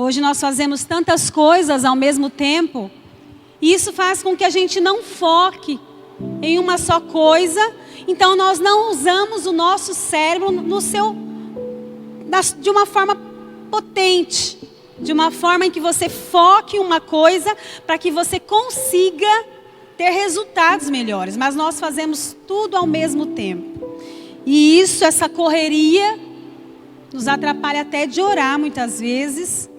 Hoje nós fazemos tantas coisas ao mesmo tempo, e isso faz com que a gente não foque em uma só coisa. Então nós não usamos o nosso cérebro de uma forma potente, de uma forma em que você foque em uma coisa para que você consiga ter resultados melhores. Mas nós fazemos tudo ao mesmo tempo. E isso, essa correria, nos atrapalha até de orar muitas vezes.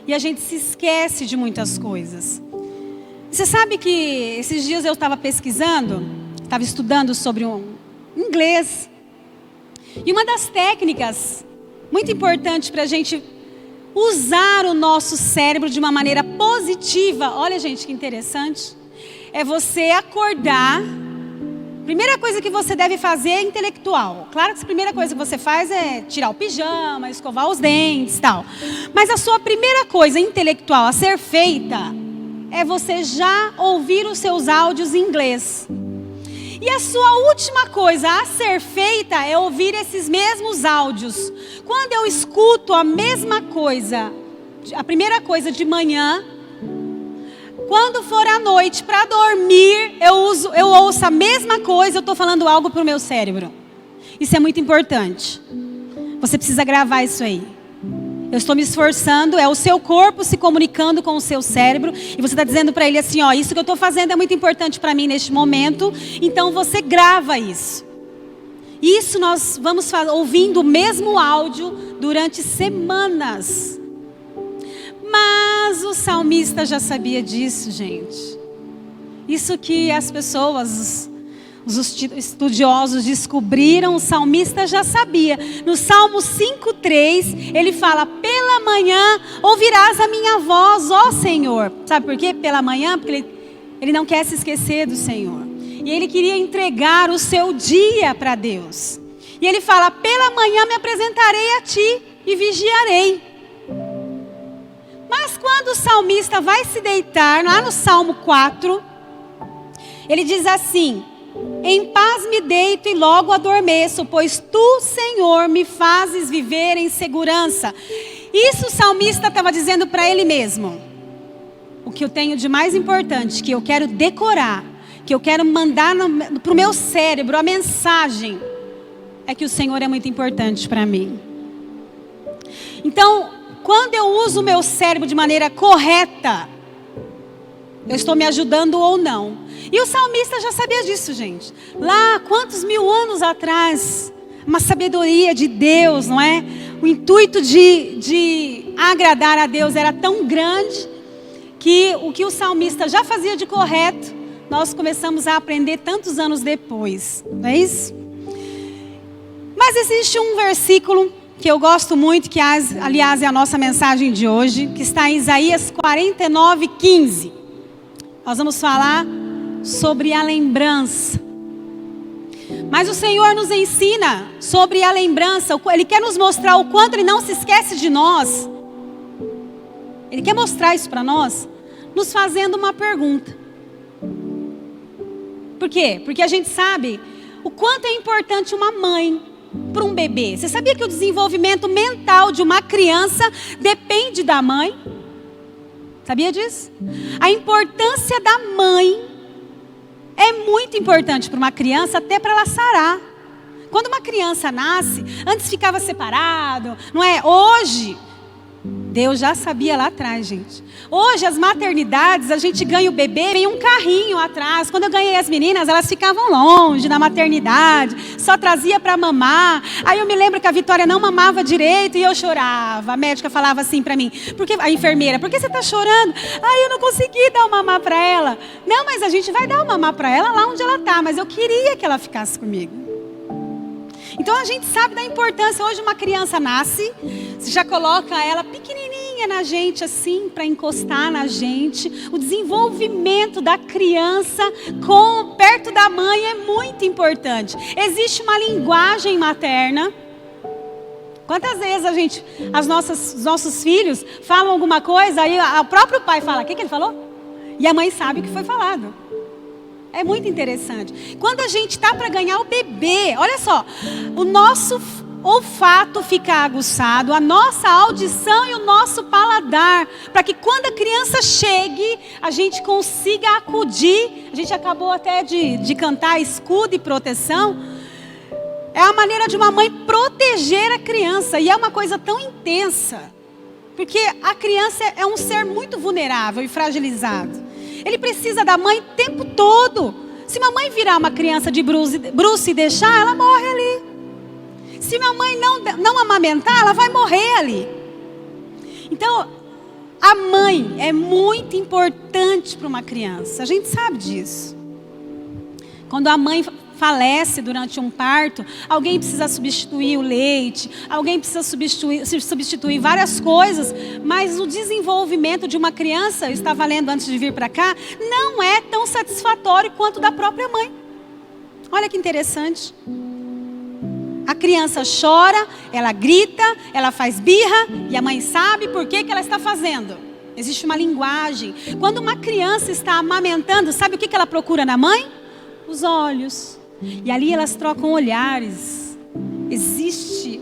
E a gente se esquece de muitas coisas. Você sabe que esses dias eu estava pesquisando, estava estudando sobre inglês. E uma das técnicas muito importante para a gente usar o nosso cérebro de uma maneira positiva, olha gente que interessante, é você acordar. Primeira coisa que você deve fazer é intelectual. Claro que a primeira coisa que você faz é tirar o pijama, escovar os dentes e tal. Mas a sua primeira coisa intelectual a ser feita é você já ouvir os seus áudios em inglês. E a sua última coisa a ser feita é ouvir esses mesmos áudios. Quando eu escuto a mesma coisa, a primeira coisa de manhã, quando for à noite para dormir, eu ouço a mesma coisa, eu estou falando algo para o meu cérebro. Isso é muito importante. Você precisa gravar isso aí. Eu estou me esforçando, é o seu corpo se comunicando com o seu cérebro. E você está dizendo para ele assim, ó, isso que eu estou fazendo é muito importante para mim neste momento. Então você grava isso. Isso nós vamos ouvindo o mesmo áudio durante semanas. Mas o salmista já sabia disso, gente. Isso que as pessoas, os estudiosos descobriram, o salmista já sabia. No Salmo 5:3, ele fala, pela manhã ouvirás a minha voz, ó Senhor. Sabe por quê? Pela manhã, porque ele não quer se esquecer do Senhor. E ele queria entregar o seu dia para Deus. E ele fala, pela manhã me apresentarei a ti e vigiarei. Mas quando o salmista vai se deitar, lá no Salmo 4, ele diz assim, em paz me deito e logo adormeço, pois tu, Senhor, me fazes viver em segurança. Isso o salmista estava dizendo para ele mesmo. O que eu tenho de mais importante, que eu quero decorar, que eu quero mandar para o meu cérebro, a mensagem, é que o Senhor é muito importante para mim. Então, quando eu uso o meu cérebro de maneira correta, eu estou me ajudando ou não. E o salmista já sabia disso, gente. Lá, quantos mil anos atrás, uma sabedoria de Deus, não é? O intuito de agradar a Deus era tão grande, que o que o salmista já fazia de correto, nós começamos a aprender tantos anos depois. Não é isso? Mas existe um versículo que eu gosto muito, que aliás é a nossa mensagem de hoje, que está em Isaías 49:15. Nós vamos falar sobre a lembrança. Mas o Senhor nos ensina sobre a lembrança. Ele quer nos mostrar o quanto Ele não se esquece de nós. Ele quer mostrar isso para nós, nos fazendo uma pergunta. Por quê? Porque a gente sabe o quanto é importante uma mãe para um bebê. Você sabia que o desenvolvimento mental de uma criança depende da mãe? Sabia disso? A importância da mãe é muito importante para uma criança, até para ela sarar. Quando uma criança nasce, antes ficava separado, não é? Hoje, Deus já sabia lá atrás, gente. Hoje, as maternidades, a gente ganha o bebê, vem um carrinho atrás. Quando eu ganhei as meninas, elas ficavam longe na maternidade, só trazia para mamar. Aí eu me lembro que a Vitória não mamava direito e eu chorava. A médica falava assim para mim, a enfermeira, por que você está chorando? Aí eu não consegui dar o mamar para ela. Não, mas a gente vai dar o mamar para ela lá onde ela está, mas eu queria que ela ficasse comigo. Então a gente sabe da importância. Hoje uma criança nasce, você já coloca ela pequenininha na gente assim, para encostar na gente. O desenvolvimento da criança perto da mãe é muito importante. Existe uma linguagem materna. Quantas vezes os nossos filhos falam alguma coisa, aí o próprio pai fala, o que ele falou? E a mãe sabe o que foi falado. É muito interessante. Quando a gente está para ganhar o bebê, olha só, o nosso olfato ficar aguçado, a nossa audição e o nosso paladar, para que quando a criança chegue, a gente consiga acudir. A gente acabou até de cantar escudo e proteção. É a maneira de uma mãe proteger a criança, e é uma coisa tão intensa, porque a criança é um ser muito vulnerável e fragilizado. Ele precisa da mãe o tempo todo. Se mamãe virar uma criança de bruço e deixar, ela morre ali. Se minha mãe não amamentar, ela vai morrer ali. Então, a mãe é muito importante para uma criança. A gente sabe disso. Quando a mãe falece durante um parto, alguém precisa substituir o leite, alguém precisa substituir várias coisas, mas o desenvolvimento de uma criança, eu estava lendo antes de vir para cá, não é tão satisfatório quanto da própria mãe. Olha que interessante. A criança chora, ela grita, ela faz birra, e a mãe sabe por que ela está fazendo. Existe uma linguagem. Quando uma criança está amamentando, sabe o que ela procura na mãe? Os olhos. E ali elas trocam olhares. Existe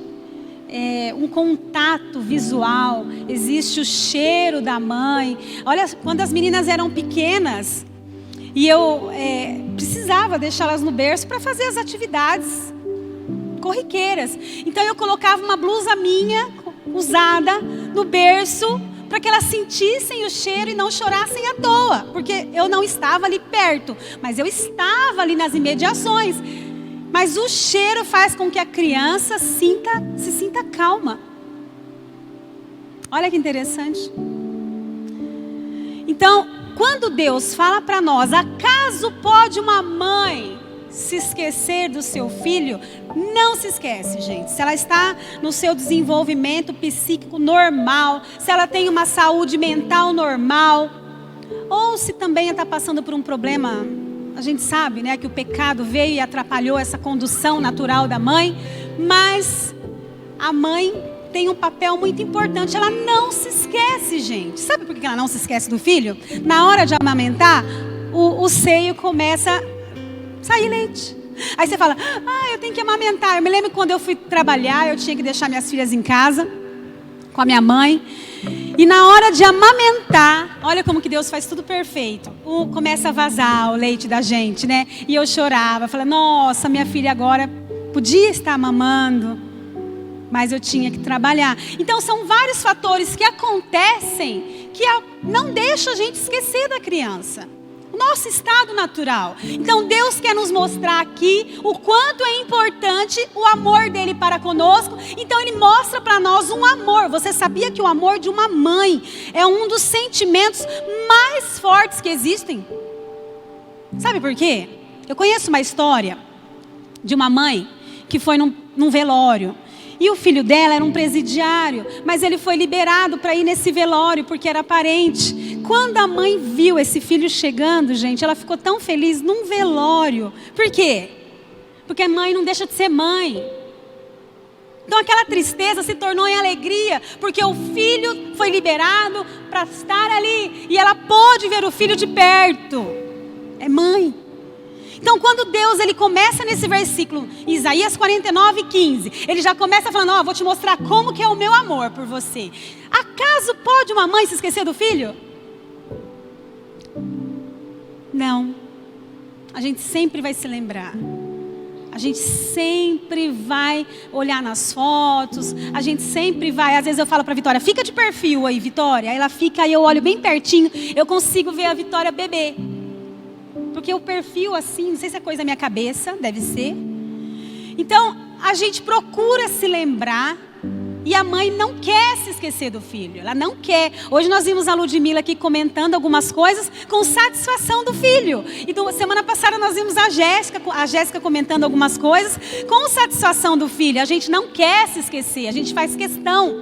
um contato visual, existe o cheiro da mãe. Olha, quando as meninas eram pequenas, e eu precisava deixá-las no berço para fazer as atividades corriqueiras. Então eu colocava uma blusa minha, usada, no berço, para que elas sentissem o cheiro e não chorassem à toa. Porque eu não estava ali perto, mas eu estava ali nas imediações. Mas o cheiro faz com que a criança se sinta calma. Olha que interessante. Então, quando Deus fala para nós, acaso pode uma mãe se esquecer do seu filho? Não se esquece, gente. Se ela está no seu desenvolvimento psíquico normal, se ela tem uma saúde mental normal, ou se também está passando por um problema, a gente sabe, né, que o pecado veio e atrapalhou essa condução natural da mãe, mas a mãe tem um papel muito importante. Ela não se esquece, gente. Sabe por que ela não se esquece do filho? Na hora de amamentar, o seio começa a sair leite. Aí você fala, eu tenho que amamentar. Eu me lembro quando eu fui trabalhar, eu tinha que deixar minhas filhas em casa, com a minha mãe. E na hora de amamentar, olha como que Deus faz tudo perfeito. Começa a vazar o leite da gente, né? E eu chorava, falava, nossa, minha filha agora podia estar mamando, mas eu tinha que trabalhar. Então são vários fatores que acontecem que não deixam a gente esquecer da criança. Nosso estado natural. Então Deus quer nos mostrar aqui o quanto é importante o amor dele para conosco. Então ele mostra para nós um amor. Você sabia que o amor de uma mãe é um dos sentimentos mais fortes que existem? Sabe por quê? Eu conheço uma história de uma mãe que foi num velório. E o filho dela era um presidiário, mas ele foi liberado para ir nesse velório porque era parente. Quando a mãe viu esse filho chegando, gente, ela ficou tão feliz num velório. Por quê? Porque a mãe não deixa de ser mãe. Então aquela tristeza se tornou em alegria, porque o filho foi liberado para estar ali. E ela pôde ver o filho de perto. É mãe. Então quando Deus ele começa nesse versículo, Isaías 49:15, ele já começa falando, vou te mostrar como que é o meu amor por você. Acaso pode uma mãe se esquecer do filho? Não. A gente sempre vai se lembrar. A gente sempre vai olhar nas fotos. A gente sempre vai, às vezes eu falo para a Vitória, fica de perfil aí, Vitória. Aí ela fica, aí eu olho bem pertinho, eu consigo ver a Vitória bebê. Porque o perfil assim, não sei se é coisa da minha cabeça, deve ser. Então, a gente procura se lembrar. E a mãe não quer se esquecer do filho. Ela não quer. Hoje nós vimos a Ludmila aqui comentando algumas coisas com satisfação do filho. Então, semana passada nós vimos a Jéssica comentando algumas coisas com satisfação do filho. A gente não quer se esquecer, a gente faz questão.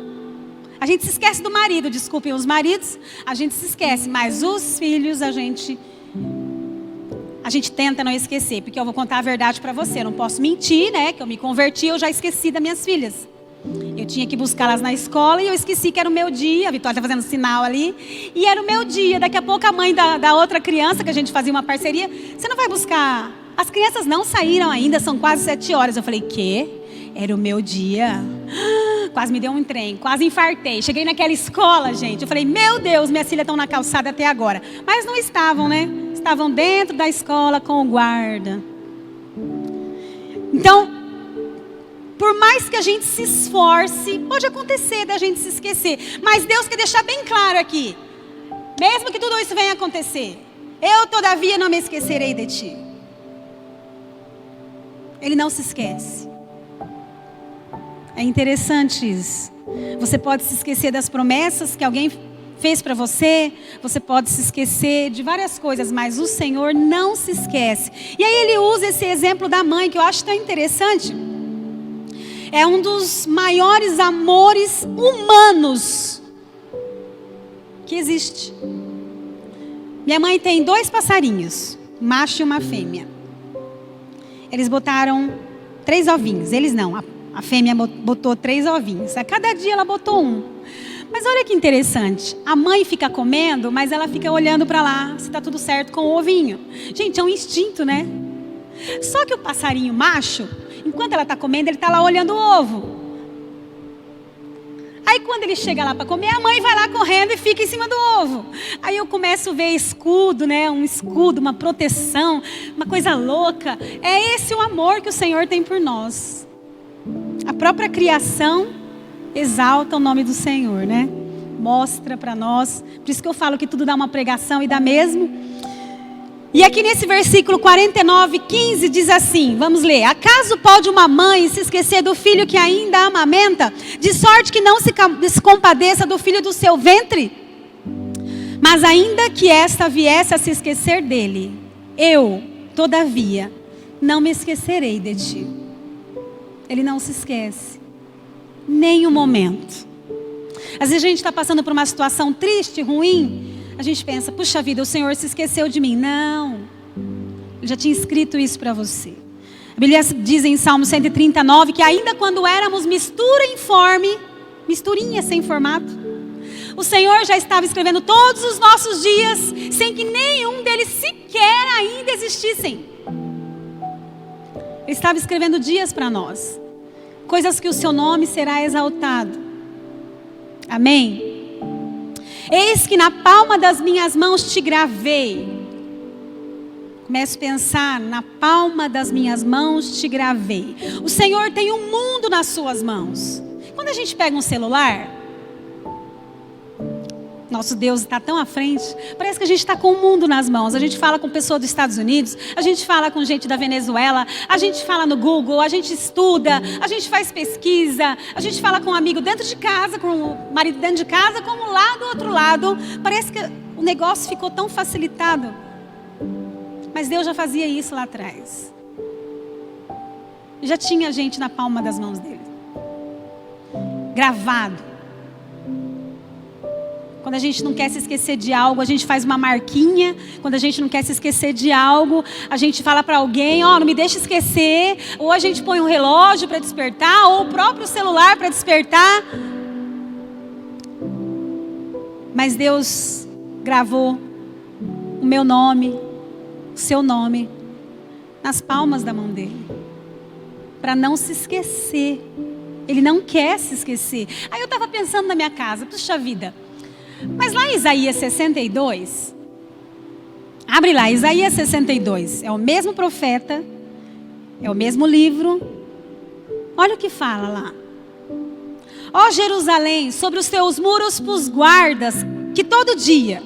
A gente se esquece do marido, desculpem os maridos. A gente se esquece, mas os filhos a gente tenta não esquecer, porque eu vou contar a verdade para você, eu não posso mentir, né? Que eu me converti, eu já esqueci das minhas filhas. Eu tinha que buscá-las na escola e eu esqueci que era o meu dia. A Vitória está fazendo sinal ali. E era o meu dia. Daqui a pouco a mãe da outra criança, que a gente fazia uma parceria, você não vai buscar? As crianças não saíram ainda, são quase 7 horas. Eu falei, quê? Era o meu dia. Quase me deu um trem, quase infartei. Cheguei naquela escola, gente. Eu falei, meu Deus, minhas filhas estão na calçada até agora. Mas não estavam, né? Estavam dentro da escola com o guarda. Então, por mais que a gente se esforce, pode acontecer da gente se esquecer. Mas Deus quer deixar bem claro aqui. Mesmo que tudo isso venha acontecer, eu todavia não me esquecerei de ti. Ele não se esquece. É interessante isso. Você pode se esquecer das promessas que alguém fez para você. Você pode se esquecer de várias coisas, mas o Senhor não se esquece. E aí ele usa esse exemplo da mãe, que eu acho tão interessante. É um dos maiores amores humanos que existe. Minha mãe tem 2 passarinhos, um macho e uma fêmea. Eles botaram 3 ovinhos. Eles não, a fêmea botou 3 ovinhos. A cada dia ela botou um. Mas olha que interessante. A mãe fica comendo, mas ela fica olhando para lá, se está tudo certo com o ovinho. Gente, é um instinto, né? Só que o passarinho macho, enquanto ela está comendo, ele está lá olhando o ovo. Aí quando ele chega lá para comer, a mãe vai lá correndo e fica em cima do ovo. Aí eu começo a ver escudo, né? Um escudo, uma proteção, uma coisa louca. É esse o amor que o Senhor tem por nós. A própria criação exalta o nome do Senhor, né? Mostra para nós. Por isso que eu falo que tudo dá uma pregação e dá mesmo. E aqui nesse versículo 49:15 diz assim, vamos ler. Acaso pode uma mãe se esquecer do filho que ainda amamenta, de sorte que não se compadeça do filho do seu ventre? Mas ainda que esta viesse a se esquecer dele, eu, todavia, não me esquecerei de ti. Ele não se esquece, nem um momento. Às vezes a gente está passando por uma situação triste, ruim, a gente pensa, puxa vida, o Senhor se esqueceu de mim. Não, eu já tinha escrito isso para você. A Bíblia diz em Salmo 139 que ainda quando éramos mistura informe, misturinha sem formato, o Senhor já estava escrevendo todos os nossos dias, sem que nenhum deles sequer ainda existissem. Ele estava escrevendo dias para nós, coisas que o seu nome será exaltado. Amém? Eis que na palma das minhas mãos te gravei. Começo a pensar, na palma das minhas mãos te gravei. O Senhor tem um mundo nas suas mãos. Quando a gente pega um celular, nosso Deus está tão à frente, parece que a gente está com o mundo nas mãos. A gente fala com pessoa dos Estados Unidos, a gente fala com gente da Venezuela, a gente fala no Google, a gente estuda, a gente faz pesquisa, a gente fala com um amigo dentro de casa, com o marido dentro de casa, como lá do outro lado. Parece que o negócio ficou tão facilitado. Mas Deus já fazia isso lá atrás. Já tinha gente na palma das mãos dele. Gravado. Quando a gente não quer se esquecer de algo, a gente faz uma marquinha. Quando a gente não quer se esquecer de algo, a gente fala para alguém, ó, não me deixa esquecer. Ou a gente põe um relógio para despertar, ou o próprio celular para despertar. Mas Deus gravou o meu nome, o seu nome, nas palmas da mão dele. Para não se esquecer. Ele não quer se esquecer. Aí eu estava pensando na minha casa, puxa vida. Mas lá em Isaías 62, abre lá, Isaías 62, é o mesmo profeta, é o mesmo livro. Olha o que fala lá. Ó Jerusalém, sobre os teus muros pus guardas, que todo dia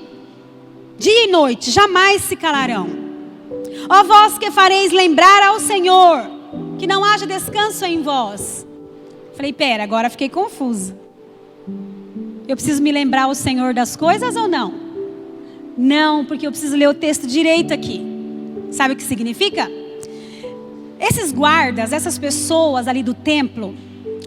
e noite, jamais se calarão. Ó vós que fareis lembrar ao Senhor, que não haja descanso em vós. Falei, pera, agora fiquei confusa. Eu preciso me lembrar ao Senhor das coisas ou não? Não, porque eu preciso ler o texto direito aqui. Sabe o que significa? Esses guardas, essas pessoas ali do templo,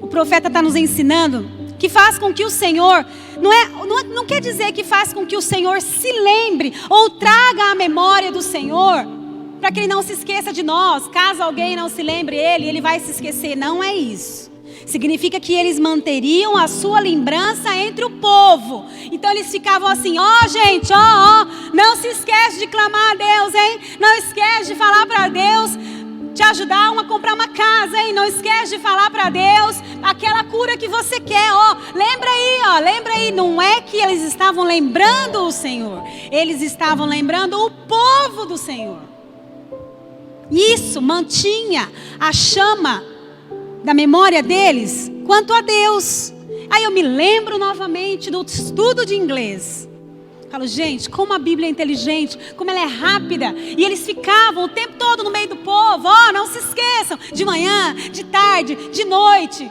o profeta está nos ensinando que faz com que o Senhor, não quer dizer que faz com que o Senhor se lembre ou traga a memória do Senhor, para que Ele não se esqueça de nós. Caso alguém não se lembre Ele vai se esquecer. Não é isso. Significa que eles manteriam a sua lembrança entre o povo. Então eles ficavam assim, ó gente, ó, não se esquece de clamar a Deus, hein? Não esquece de falar para Deus, te ajudar a comprar uma casa, hein? Não esquece de falar para Deus aquela cura que você quer, ó. Lembra aí. Não é que eles estavam lembrando o Senhor, eles estavam lembrando o povo do Senhor. Isso mantinha a chama da memória deles quanto a Deus. Aí eu me lembro novamente do estudo de inglês. Falo, gente, como a Bíblia é inteligente, como ela é rápida. E eles ficavam o tempo todo no meio do povo. Ó, não se esqueçam, de manhã, de tarde, de noite.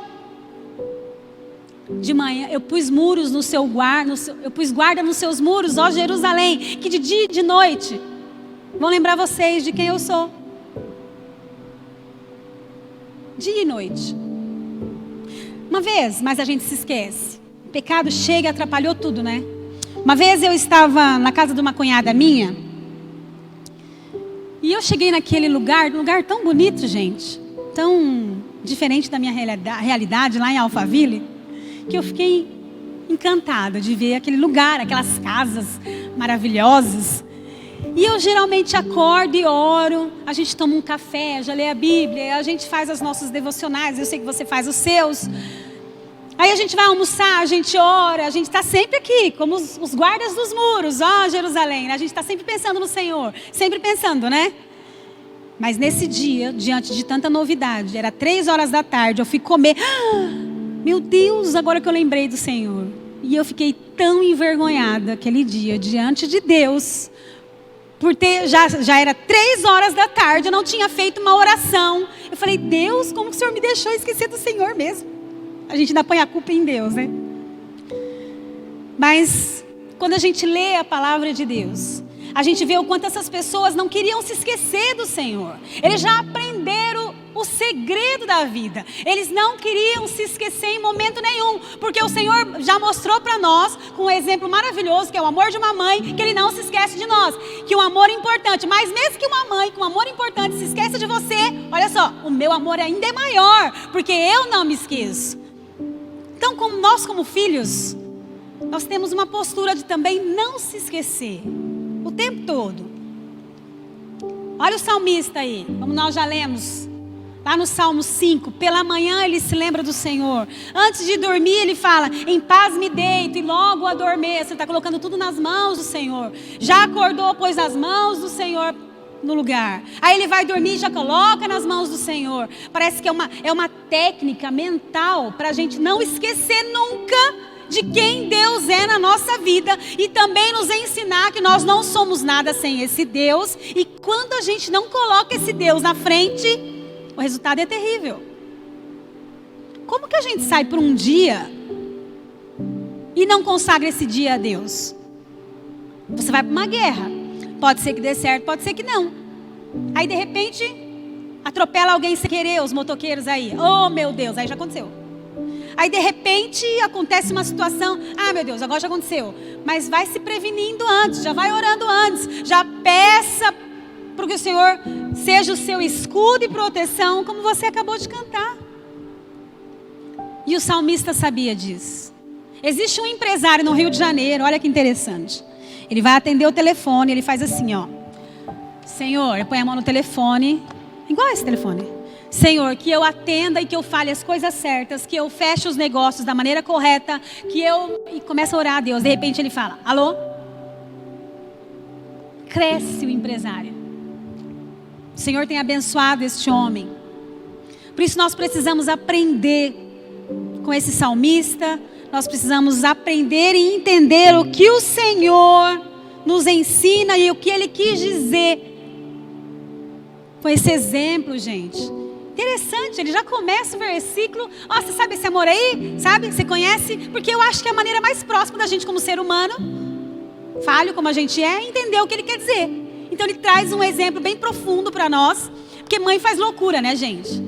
De manhã, eu pus muros no seu guarda, eu pus guarda nos seus muros, ó Jerusalém, que de dia e de noite vão lembrar vocês de quem eu sou. Dia e noite. Uma vez, mas a gente se esquece. O pecado chega e atrapalhou tudo, né? Uma vez eu estava na casa de uma cunhada minha. E eu cheguei naquele lugar, um lugar tão bonito, gente. Tão diferente da minha realidade lá em Alphaville. Que eu fiquei encantada de ver aquele lugar, aquelas casas maravilhosas. E eu geralmente acordo e oro, a gente toma um café, já lê a Bíblia, a gente faz os nossos devocionais, eu sei que você faz os seus. Aí a gente vai almoçar, a gente ora, a gente está sempre aqui, como os guardas dos muros, ó Jerusalém, a gente está sempre pensando no Senhor, sempre pensando, né? Mas nesse dia, diante de tanta novidade, era 3h da tarde, eu fui comer, meu Deus, agora que eu lembrei do Senhor. E eu fiquei tão envergonhada aquele dia, diante de Deus, por ter, já era 3h da tarde, eu não tinha feito uma oração. Eu falei, Deus, como que o Senhor me deixou esquecer do Senhor mesmo? A gente ainda põe a culpa em Deus, né? Mas quando a gente lê a palavra de Deus, a gente vê o quanto essas pessoas não queriam se esquecer do Senhor. Eles já aprenderam o segredo da vida. Eles não queriam se esquecer em momento nenhum, porque o Senhor já mostrou para nós, com um exemplo maravilhoso, que é o amor de uma mãe, que Ele não se esquece de nós, que o amor é importante. Mas mesmo que uma mãe com um amor importante se esqueça de você, olha só, o meu amor ainda é maior, porque eu não me esqueço. Então, como filhos, nós temos uma postura de também não se esquecer o tempo todo. Olha o salmista aí, como nós já lemos lá no Salmo 5, pela manhã ele se lembra do Senhor. Antes de dormir ele fala, em paz me deito e logo adormeço. Ele está colocando tudo nas mãos do Senhor. Já acordou, pôs as mãos do Senhor no lugar. Aí ele vai dormir e já coloca nas mãos do Senhor. Parece que é uma técnica mental para a gente não esquecer nunca de quem Deus é na nossa vida. E também nos ensinar que nós não somos nada sem esse Deus. E quando a gente não coloca esse Deus na frente, o resultado é terrível. Como que a gente sai por um dia e não consagra esse dia a Deus? Você vai para uma guerra. Pode ser que dê certo, pode ser que não. Aí de repente, atropela alguém sem querer, os motoqueiros aí. Oh meu Deus, aí já aconteceu. Aí de repente, acontece uma situação. Ah meu Deus, agora já aconteceu. Mas vai se prevenindo antes, já vai orando antes. Já peça para que o Senhor seja o seu escudo e proteção, como você acabou de cantar. E o salmista sabia disso. Existe um empresário no Rio de Janeiro, olha que interessante. Ele vai atender o telefone, ele faz assim, ó. Senhor, ele põe a mão no telefone, igual esse telefone. Senhor, que eu atenda e que eu fale as coisas certas, que eu feche os negócios da maneira correta, e começa a orar a Deus. De repente ele fala, alô? Cresce o empresário. O Senhor tem abençoado este homem. Por isso nós precisamos aprender com esse salmista. Nós precisamos aprender e entender o que o Senhor nos ensina e o que Ele quis dizer com esse exemplo, gente. Interessante, ele já começa o versículo. Ó, você sabe esse amor aí? Sabe? Você conhece? Porque eu acho que é a maneira mais próxima da gente como ser humano, falho como a gente é, entender o que Ele quer dizer. Então Ele traz um exemplo bem profundo para nós. Porque mãe faz loucura, né, gente?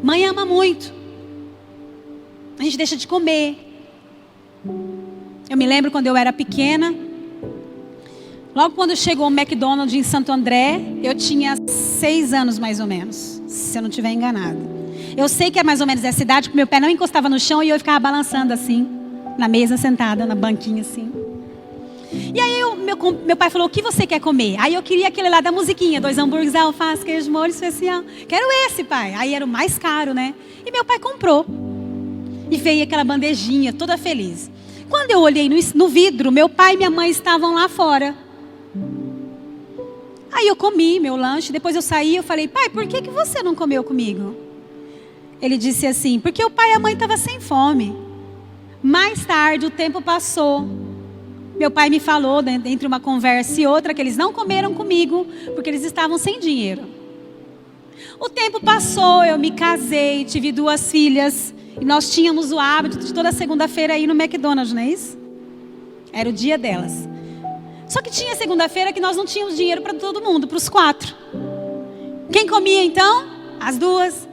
Mãe ama muito. A gente deixa de comer. Eu me lembro quando eu era pequena, logo quando chegou o McDonald's em Santo André, eu tinha 6 anos mais ou menos, se eu não estiver enganada. Eu sei que é mais ou menos essa idade, porque meu pé não encostava no chão e eu ficava balançando assim, na mesa sentada, na banquinha assim. E aí meu pai falou, o que você quer comer? Aí eu queria aquele lá da musiquinha, 2 hambúrgueres, alface, queijo, molho especial. Quero esse, pai. Aí era o mais caro, né? E meu pai comprou. E veio aquela bandejinha, toda feliz. Quando eu olhei no vidro, meu pai e minha mãe estavam lá fora. Aí eu comi meu lanche, depois eu saí, eu falei, pai, por que você não comeu comigo? Ele disse assim, porque o pai e a mãe estavam sem fome. Mais tarde, o tempo passou. Meu pai me falou, entre uma conversa e outra, que eles não comeram comigo, porque eles estavam sem dinheiro. O tempo passou, eu me casei, tive 2 filhas, e nós tínhamos o hábito de toda segunda-feira ir no McDonald's, não é isso? Era o dia delas. Só que tinha segunda-feira que nós não tínhamos dinheiro para todo mundo, para os 4. Quem comia então? As 2.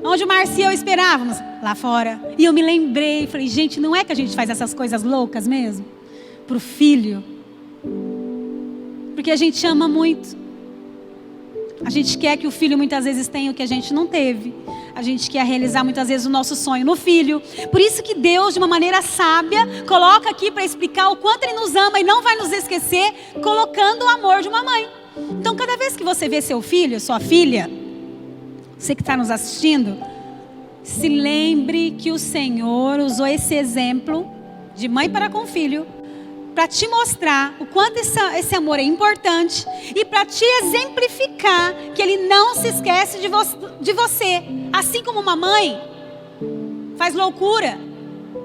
Onde o Marci e eu esperávamos? Lá fora. E eu me lembrei, falei, gente, não é que a gente faz essas coisas loucas mesmo? Para o filho. Porque a gente ama muito. A gente quer que o filho muitas vezes tenha o que a gente não teve. A gente quer realizar muitas vezes o nosso sonho no filho. Por isso que Deus, de uma maneira sábia, coloca aqui para explicar o quanto Ele nos ama e não vai nos esquecer, colocando o amor de uma mãe. Então, cada vez que você vê seu filho, sua filha, você que está nos assistindo, se lembre que o Senhor usou esse exemplo de mãe para com filho para te mostrar o quanto esse amor é importante e para te exemplificar que Ele não se esquece de você. Assim como uma mãe faz loucura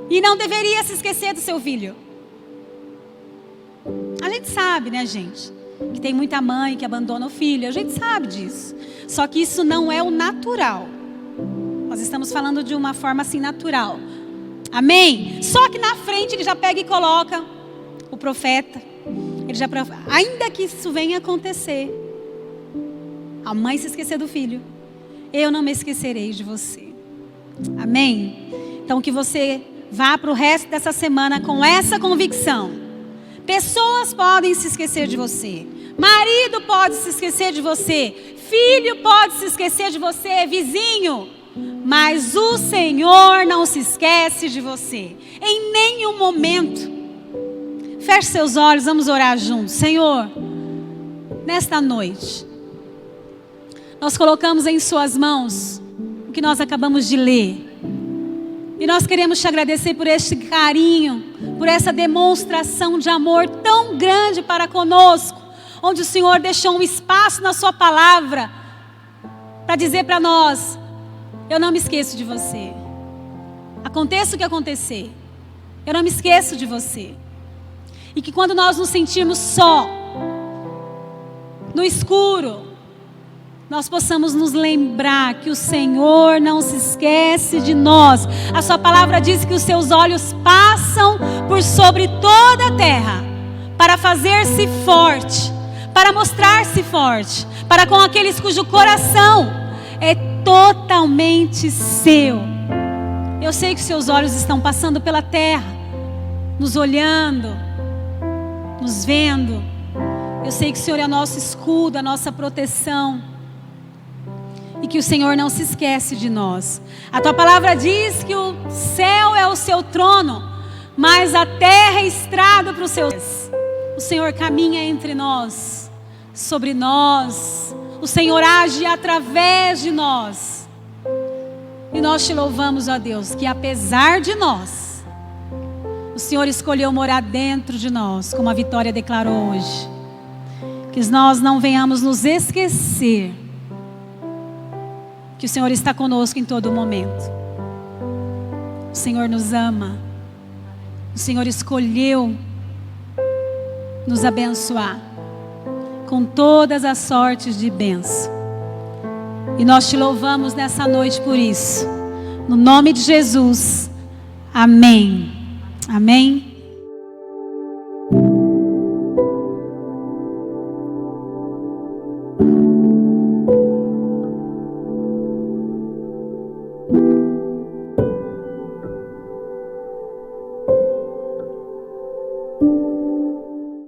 e não deveria se esquecer do seu filho. A gente sabe, né, gente? Que tem muita mãe que abandona o filho. A gente sabe disso. Só que isso não é o natural. Nós estamos falando de uma forma assim natural. Amém? Só que na frente Ele já pega e coloca o profeta. Ele já, ainda que isso venha acontecer, a mãe se esquecer do filho, eu não me esquecerei de você. Amém? Então que você vá para o resto dessa semana com essa convicção. Pessoas podem se esquecer de você. Marido pode se esquecer de você. Filho pode se esquecer de você. Vizinho. Mas o Senhor não se esquece de você. Em nenhum momento. Feche seus olhos, vamos orar juntos. Senhor, nesta noite, nós colocamos em suas mãos o que nós acabamos de ler. E nós queremos te agradecer por este carinho, por essa demonstração de amor tão grande para conosco, onde o Senhor deixou um espaço na sua palavra para dizer para nós, eu não me esqueço de você. Aconteça o que acontecer, eu não me esqueço de você. E que quando nós nos sentirmos só, no escuro, nós possamos nos lembrar que o Senhor não se esquece de nós. A sua palavra diz que os seus olhos passam por sobre toda a terra, para fazer-se forte, para mostrar-se forte, para com aqueles cujo coração é totalmente seu. Eu sei que seus olhos estão passando pela terra, nos olhando, nos vendo. Eu sei que o Senhor é o nosso escudo, a nossa proteção. E que o Senhor não se esquece de nós. A tua palavra diz que o céu é o seu trono, mas a terra é estrada para os seus pés. O Senhor caminha entre nós, sobre nós. O Senhor age através de nós. E nós te louvamos, ó Deus, que apesar de nós, o Senhor escolheu morar dentro de nós, como a Vitória declarou hoje. Que nós não venhamos nos esquecer que o Senhor está conosco em todo momento. O Senhor nos ama. O Senhor escolheu nos abençoar com todas as sortes de bênção. E nós te louvamos nessa noite por isso. No nome de Jesus. Amém. Amém.